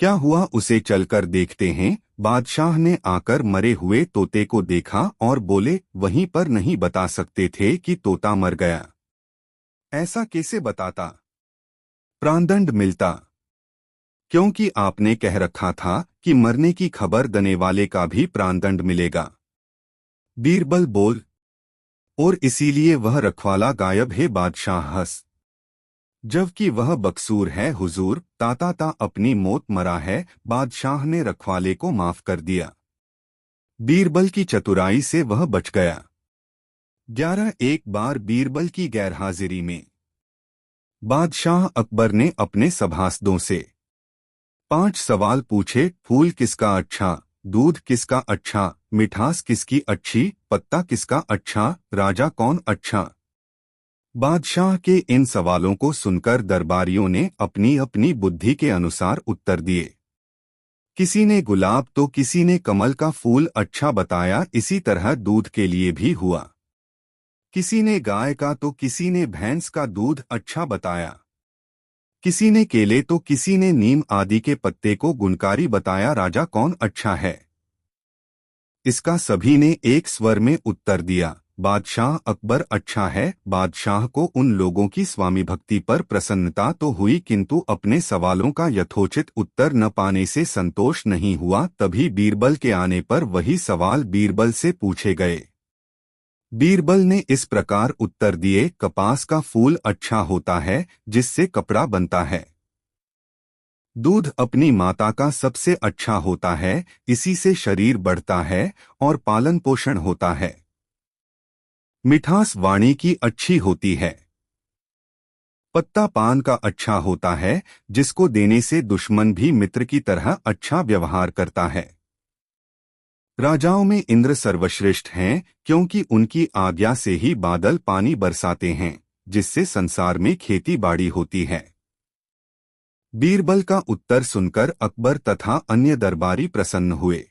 क्या हुआ उसे चलकर देखते हैं। बादशाह ने आकर मरे हुए तोते को देखा और बोले, वहीं पर नहीं बता सकते थे कि तोता मर गया? ऐसा कैसे बताता? प्राणदंड मिलता, क्योंकि आपने कह रखा था कि मरने की खबर देने वाले का भी प्राणदंड मिलेगा। बीरबल बोल, और इसीलिए वह रखवाला गायब है। बादशाह हंस, जबकि वह बकसूर है हुजूर, ताता अपनी मौत मरा है। बादशाह ने रखवाले को माफ कर दिया। बीरबल की चतुराई से वह बच गया। 11 एक बार बीरबल की गैरहाजिरी में बादशाह अकबर ने अपने सभासदों से 5 सवाल पूछे। फूल किसका अच्छा, दूध किसका अच्छा, मिठास किसकी अच्छी, पत्ता किसका अच्छा, राजा कौन अच्छा। बादशाह के इन सवालों को सुनकर दरबारियों ने अपनी अपनी बुद्धि के अनुसार उत्तर दिए। किसी ने गुलाब तो किसी ने कमल का फूल अच्छा बताया, इसी तरह दूध के लिए भी हुआ। किसी ने गाय का तो किसी ने भैंस का दूध अच्छा बताया। किसी ने केले तो किसी ने नीम आदि के पत्ते को गुणकारी बताया। राजा कौन अच्छा है? इसका सभी ने एक स्वर में उत्तर दिया, बादशाह अकबर अच्छा है। बादशाह को उन लोगों की स्वामी भक्ति पर प्रसन्नता तो हुई, किंतु अपने सवालों का यथोचित उत्तर न पाने से संतोष नहीं हुआ। तभी बीरबल के आने पर वही सवाल बीरबल से पूछे गए। बीरबल ने इस प्रकार उत्तर दिए, कपास का फूल अच्छा होता है जिससे कपड़ा बनता है। दूध अपनी माता का सबसे अच्छा होता है, इसी से शरीर बढ़ता है और पालन पोषण होता है। मिठास वाणी की अच्छी होती है। पत्ता पान का अच्छा होता है, जिसको देने से दुश्मन भी मित्र की तरह अच्छा व्यवहार करता है। राजाओं में इंद्र सर्वश्रेष्ठ हैं, क्योंकि उनकी आज्ञा से ही बादल पानी बरसाते हैं, जिससे संसार में खेती बाड़ी होती है। बीरबल का उत्तर सुनकर अकबर तथा अन्य दरबारी प्रसन्न हुए।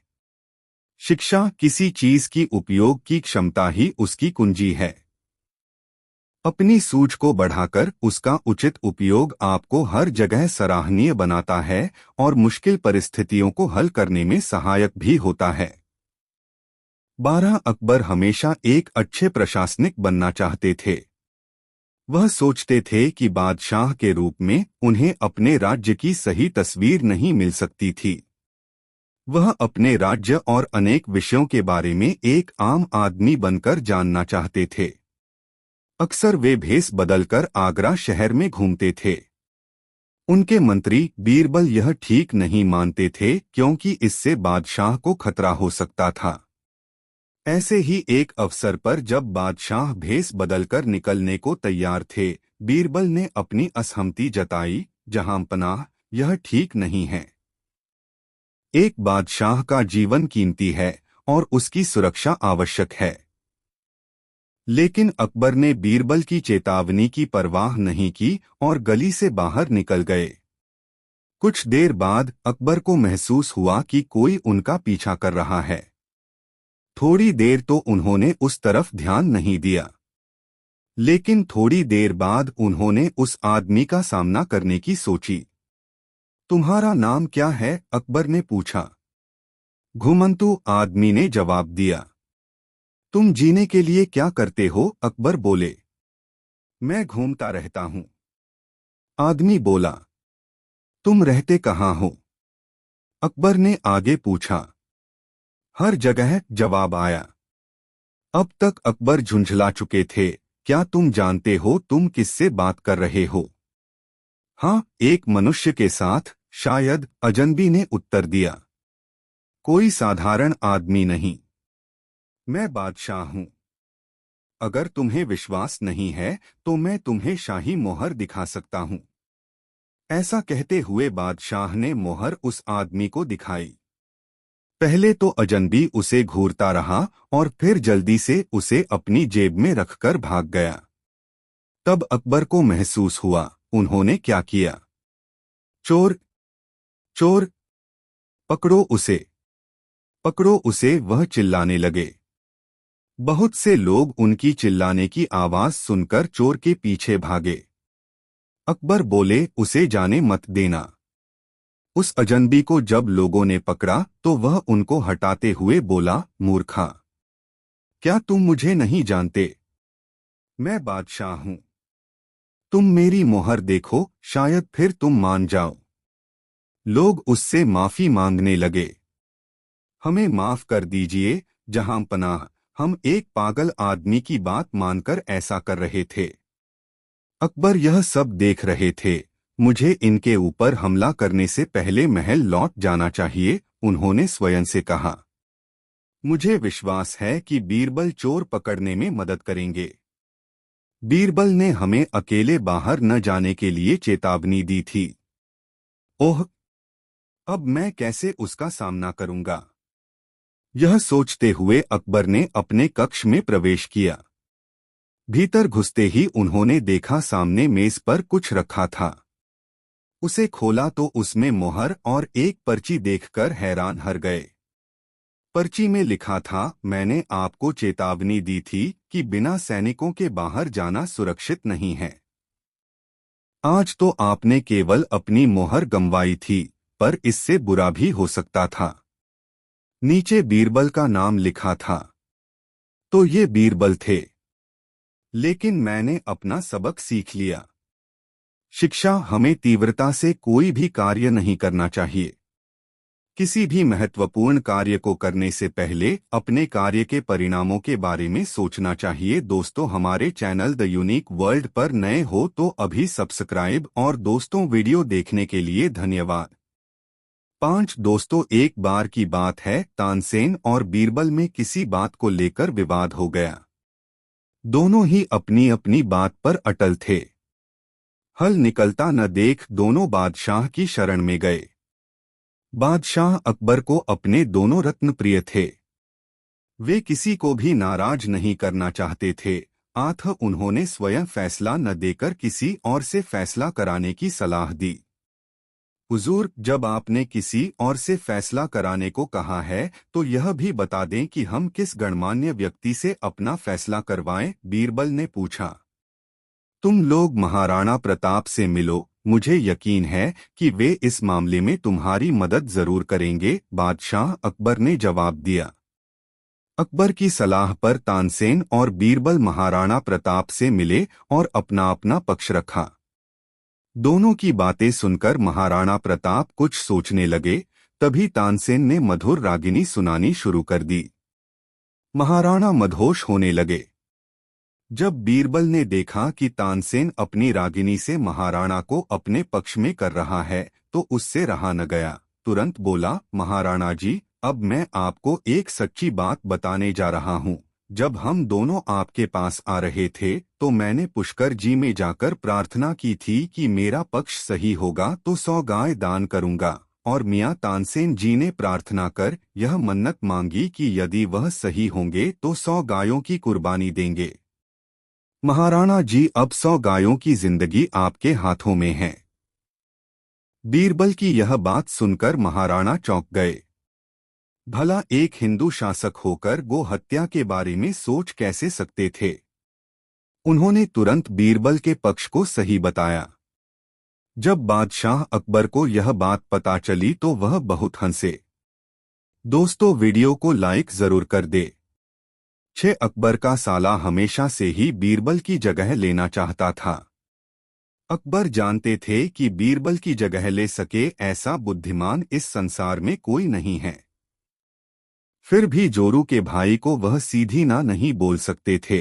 शिक्षा किसी चीज की उपयोग की क्षमता ही उसकी कुंजी है। अपनी सूझ को बढ़ाकर उसका उचित उपयोग आपको हर जगह सराहनीय बनाता है और मुश्किल परिस्थितियों को हल करने में सहायक भी होता है। 12 अकबर हमेशा एक अच्छे प्रशासनिक बनना चाहते थे। वह सोचते थे कि बादशाह के रूप में उन्हें अपने राज्य की सही तस्वीर नहीं मिल सकती थी। वह अपने राज्य और अनेक विषयों के बारे में एक आम आदमी बनकर जानना चाहते थे। अक्सर वे भेष बदलकर आगरा शहर में घूमते थे। उनके मंत्री बीरबल यह ठीक नहीं मानते थे, क्योंकि इससे बादशाह को खतरा हो सकता था। ऐसे ही एक अवसर पर जब बादशाह भेष बदलकर निकलने को तैयार थे, बीरबल ने अपनी असहमति जताई, जहांपनाह, यह ठीक नहीं है। एक बादशाह का जीवन कीमती है और उसकी सुरक्षा आवश्यक है। लेकिन अकबर ने बीरबल की चेतावनी की परवाह नहीं की और गली से बाहर निकल गए। कुछ देर बाद अकबर को महसूस हुआ कि कोई उनका पीछा कर रहा है। थोड़ी देर तो उन्होंने उस तरफ ध्यान नहीं दिया, लेकिन थोड़ी देर बाद उन्होंने उस आदमी का सामना करने की सोची। तुम्हारा नाम क्या है? अकबर ने पूछा। घुमंतु आदमी ने जवाब दिया। तुम जीने के लिए क्या करते हो? अकबर बोले। मैं घूमता रहता हूं। आदमी बोला। तुम रहते कहाँ हो? अकबर ने आगे पूछा। हर जगह, जवाब आया। अब तक अकबर झुंझला चुके थे। क्या तुम जानते हो तुम किससे बात कर रहे हो? हाँ, एक मनुष्य के साथ, शायद, अजनबी ने उत्तर दिया। कोई साधारण आदमी नहीं। मैं बादशाह हूं। अगर तुम्हें विश्वास नहीं है तो मैं तुम्हें शाही मोहर दिखा सकता हूं। ऐसा कहते हुए बादशाह ने मोहर उस आदमी को दिखाई। पहले तो अजनबी उसे घूरता रहा और फिर जल्दी से उसे अपनी जेब में रखकर भाग गया। तब अकबर को महसूस हुआ, उन्होंने क्या किया। चोर, चोर, पकड़ो उसे, पकड़ो उसे, वह चिल्लाने लगे। बहुत से लोग उनकी चिल्लाने की आवाज सुनकर चोर के पीछे भागे। अकबर बोले, उसे जाने मत देना। उस अजनबी को जब लोगों ने पकड़ा तो वह उनको हटाते हुए बोला, मूर्खा, क्या तुम मुझे नहीं जानते? मैं बादशाह हूं। तुम मेरी मोहर देखो, शायद फिर तुम मान जाओ। लोग उससे माफी मांगने लगे। हमें माफ कर दीजिए जहांपनाह, हम एक पागल आदमी की बात मानकर ऐसा कर रहे थे। अकबर यह सब देख रहे थे। मुझे इनके ऊपर हमला करने से पहले महल लौट जाना चाहिए, उन्होंने स्वयं से कहा। मुझे विश्वास है कि बीरबल चोर पकड़ने में मदद करेंगे। बीरबल ने हमें अकेले बाहर न जाने के लिए चेतावनी दी थी। ओह, अब मैं कैसे उसका सामना करूंगा? यह सोचते हुए अकबर ने अपने कक्ष में प्रवेश किया। भीतर घुसते ही उन्होंने देखा सामने मेज पर कुछ रखा था। उसे खोला तो उसमें मोहर और एक पर्ची देखकर हैरान हर गए। पर्ची में लिखा था, मैंने आपको चेतावनी दी थी कि बिना सैनिकों के बाहर जाना सुरक्षित नहीं है। आज तो आपने केवल अपनी मोहर गंवाई थी, पर इससे बुरा भी हो सकता था। नीचे बीरबल का नाम लिखा था। तो ये बीरबल थे। लेकिन मैंने अपना सबक सीख लिया। शिक्षा हमें तीव्रता से कोई भी कार्य नहीं करना चाहिए। किसी भी महत्वपूर्ण कार्य को करने से पहले अपने कार्य के परिणामों के बारे में सोचना चाहिए। दोस्तों, हमारे चैनल द यूनिक वर्ल्ड पर नए हो तो अभी सब्सक्राइब, और दोस्तों वीडियो देखने के लिए धन्यवाद। 5 दोस्तों, एक बार की बात है, तानसेन और बीरबल में किसी बात को लेकर विवाद हो गया। दोनों ही अपनी अपनी बात पर अटल थे। हल निकलता न देख दोनों बादशाह की शरण में गए। बादशाह अकबर को अपने दोनों रत्न प्रिय थे। वे किसी को भी नाराज नहीं करना चाहते थे, अतः उन्होंने स्वयं फैसला न देकर किसी और से फैसला कराने की सलाह दी। हुजूर, जब आपने किसी और से फैसला कराने को कहा है तो यह भी बता दें कि हम किस गणमान्य व्यक्ति से अपना फैसला करवाएं, बीरबल ने पूछा। तुम लोग महाराणा प्रताप से मिलो, मुझे यकीन है कि वे इस मामले में तुम्हारी मदद जरूर करेंगे, बादशाह अकबर ने जवाब दिया। अकबर की सलाह पर तानसेन और बीरबल महाराणा प्रताप से मिले और अपना अपना पक्ष रखा। दोनों की बातें सुनकर महाराणा प्रताप कुछ सोचने लगे। तभी तानसेन ने मधुर रागिनी सुनानी शुरू कर दी। महाराणा मदहोश होने लगे। जब बीरबल ने देखा कि तानसेन अपनी रागिनी से महाराणा को अपने पक्ष में कर रहा है तो उससे रहा न गया। तुरंत बोला, महाराणा जी, अब मैं आपको एक सच्ची बात बताने जा रहा हूँ। जब हम दोनों आपके पास आ रहे थे तो मैंने पुष्कर जी में जाकर प्रार्थना की थी कि मेरा पक्ष सही होगा तो 100 गाय दान करूंगा, और मियाँ तानसेन जी ने प्रार्थना कर यह मन्नत मांगी कि यदि वह सही होंगे तो 100 गायों की कुर्बानी देंगे। महाराणा जी, अब 100 गायों की जिंदगी आपके हाथों में है। बीरबल की यह बात सुनकर महाराणा चौंक गए। भला एक हिंदू शासक होकर गो हत्या के बारे में सोच कैसे सकते थे। उन्होंने तुरंत बीरबल के पक्ष को सही बताया। जब बादशाह अकबर को यह बात पता चली तो वह बहुत हंसे। दोस्तों, वीडियो को लाइक जरूर कर दे। 6 अकबर का साला हमेशा से ही बीरबल की जगह लेना चाहता था। अकबर जानते थे कि बीरबल की जगह ले सके ऐसा बुद्धिमान इस संसार में कोई नहीं है। फिर भी जोरू के भाई को वह सीधी ना नहीं बोल सकते थे।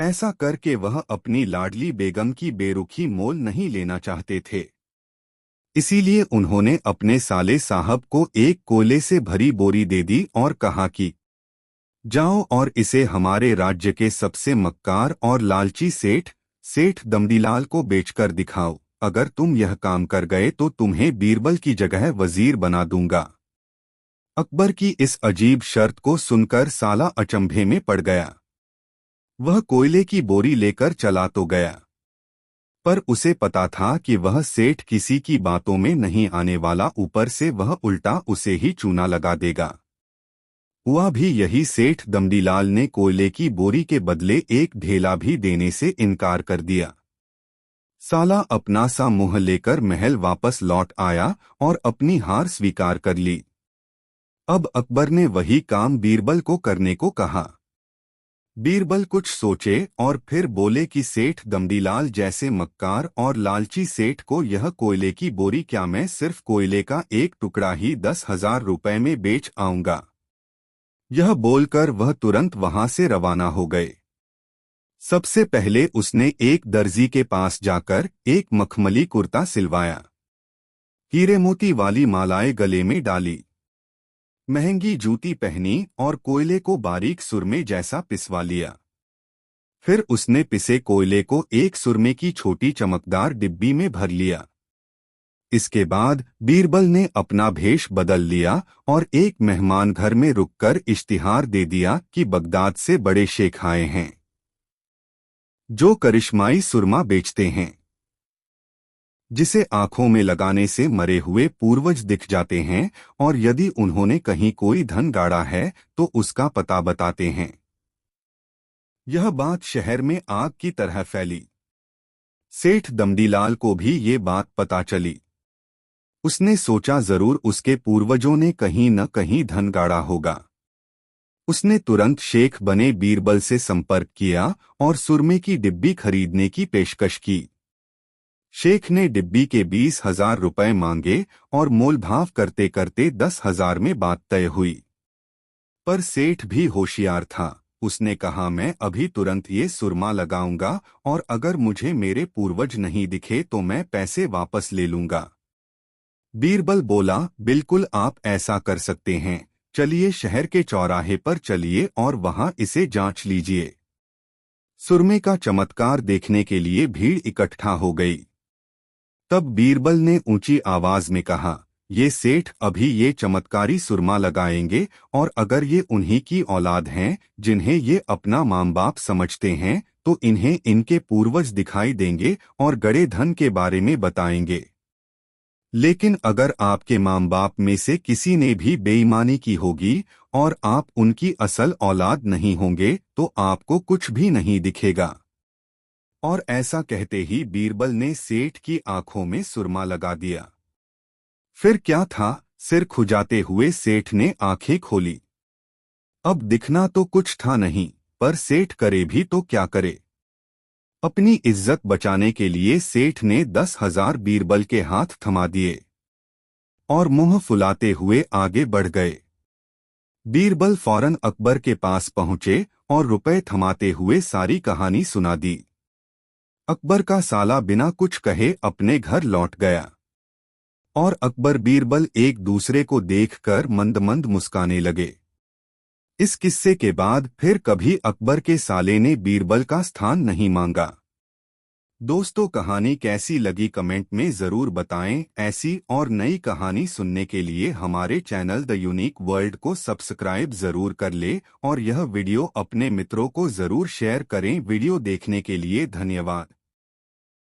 ऐसा करके वह अपनी लाडली बेगम की बेरुखी मोल नहीं लेना चाहते थे। इसीलिए उन्होंने अपने साले साहब को एक कोयले से भरी बोरी दे दी और कहा कि जाओ और इसे हमारे राज्य के सबसे मक्कार और लालची सेठ दमड़ीलाल को बेचकर दिखाओ। अगर तुम यह काम कर गए तो तुम्हें बीरबल की जगह वजीर बना दूंगा। अकबर की इस अजीब शर्त को सुनकर साला अचंभे में पड़ गया। वह कोयले की बोरी लेकर चला तो गया, पर उसे पता था कि वह सेठ किसी की बातों में नहीं आने वाला, ऊपर से वह उल्टा उसे ही चूना लगा देगा। हुआ भी यही। सेठ दमड़ीलाल ने कोयले की बोरी के बदले एक ढेला भी देने से इनकार कर दिया। साला अपना सा मुंह लेकर महल वापस लौट आया और अपनी हार स्वीकार कर ली। अब अकबर ने वही काम बीरबल को करने को कहा। बीरबल कुछ सोचे और फिर बोले कि सेठ दमड़ीलाल जैसे मक्कार और लालची सेठ को यह कोयले की बोरी क्या मैं सिर्फ कोयले का एक टुकड़ा ही 10,000 रुपए में बेच आऊंगा। यह बोलकर वह तुरंत वहां से रवाना हो गए। सबसे पहले उसने एक दर्जी के पास जाकर एक मखमली कुर्ता सिलवाया, हीरे मोती वाली मालाएं गले में डाली, महंगी जूती पहनी और कोयले को बारीक सुरमे जैसा पिसवा लिया। फिर उसने पिसे कोयले को एक सुरमे की छोटी चमकदार डिब्बी में भर लिया। इसके बाद बीरबल ने अपना भेष बदल लिया और एक मेहमान घर में रुककर इश्तिहार दे दिया कि बगदाद से बड़े शेख आए हैं जो करिश्माई सुरमा बेचते हैं। जिसे आंखों में लगाने से मरे हुए पूर्वज दिख जाते हैं और यदि उन्होंने कहीं कोई धन गाड़ा है तो उसका पता बताते हैं। यह बात शहर में आग की तरह फैली। सेठ दमडीलाल को भी ये बात पता चली। उसने सोचा जरूर उसके पूर्वजों ने कहीं न कहीं धन गाड़ा होगा। उसने तुरंत शेख बने बीरबल से संपर्क किया और सुरमे की डिब्बी खरीदने की पेशकश की। शेख ने डिब्बी के 20,000 रुपए मांगे और मोलभाव करते करते 10,000 में बात तय हुई। पर सेठ भी होशियार था। उसने कहा, मैं अभी तुरंत ये सुरमा लगाऊंगा और अगर मुझे मेरे पूर्वज नहीं दिखे तो मैं पैसे वापस ले लूंगा। बीरबल बोला, बिल्कुल आप ऐसा कर सकते हैं। चलिए शहर के चौराहे पर चलिए और वहां इसे जांच लीजिए। सुरमे का चमत्कार देखने के लिए भीड़ इकट्ठा हो गई। तब बीरबल ने ऊंची आवाज में कहा, ये सेठ अभी ये चमत्कारी सुरमा लगाएंगे और अगर ये उन्हीं की औलाद हैं जिन्हें ये अपना माँ बाप समझते हैं तो इन्हें इनके पूर्वज दिखाई देंगे और गड़े धन के बारे में बताएंगे। लेकिन अगर आपके माँ बाप में से किसी ने भी बेईमानी की होगी और आप उनकी असल औलाद नहीं होंगे तो आपको कुछ भी नहीं दिखेगा। और ऐसा कहते ही बीरबल ने सेठ की आंखों में सुरमा लगा दिया। फिर क्या था, सिर खुजाते हुए सेठ ने आंखें खोली। अब दिखना तो कुछ था नहीं, पर सेठ करे भी तो क्या करे। अपनी इज्जत बचाने के लिए सेठ ने 10,000 बीरबल के हाथ थमा दिए और मुंह फुलाते हुए आगे बढ़ गए। बीरबल फौरन अकबर के पास पहुंचे और रुपए थमाते हुए सारी कहानी सुना दी। अकबर का साला बिना कुछ कहे अपने घर लौट गया और अकबर बीरबल एक दूसरे को देखकर मंद मंद मुस्काने लगे। इस किस्से के बाद फिर कभी अकबर के साले ने बीरबल का स्थान नहीं मांगा। दोस्तों, कहानी कैसी लगी कमेंट में ज़रूर बताएं। ऐसी और नई कहानी सुनने के लिए हमारे चैनल द यूनिक वर्ल्ड को सब्सक्राइब ज़रूर कर ले और यह वीडियो अपने मित्रों को ज़रूर शेयर करें। वीडियो देखने के लिए धन्यवाद।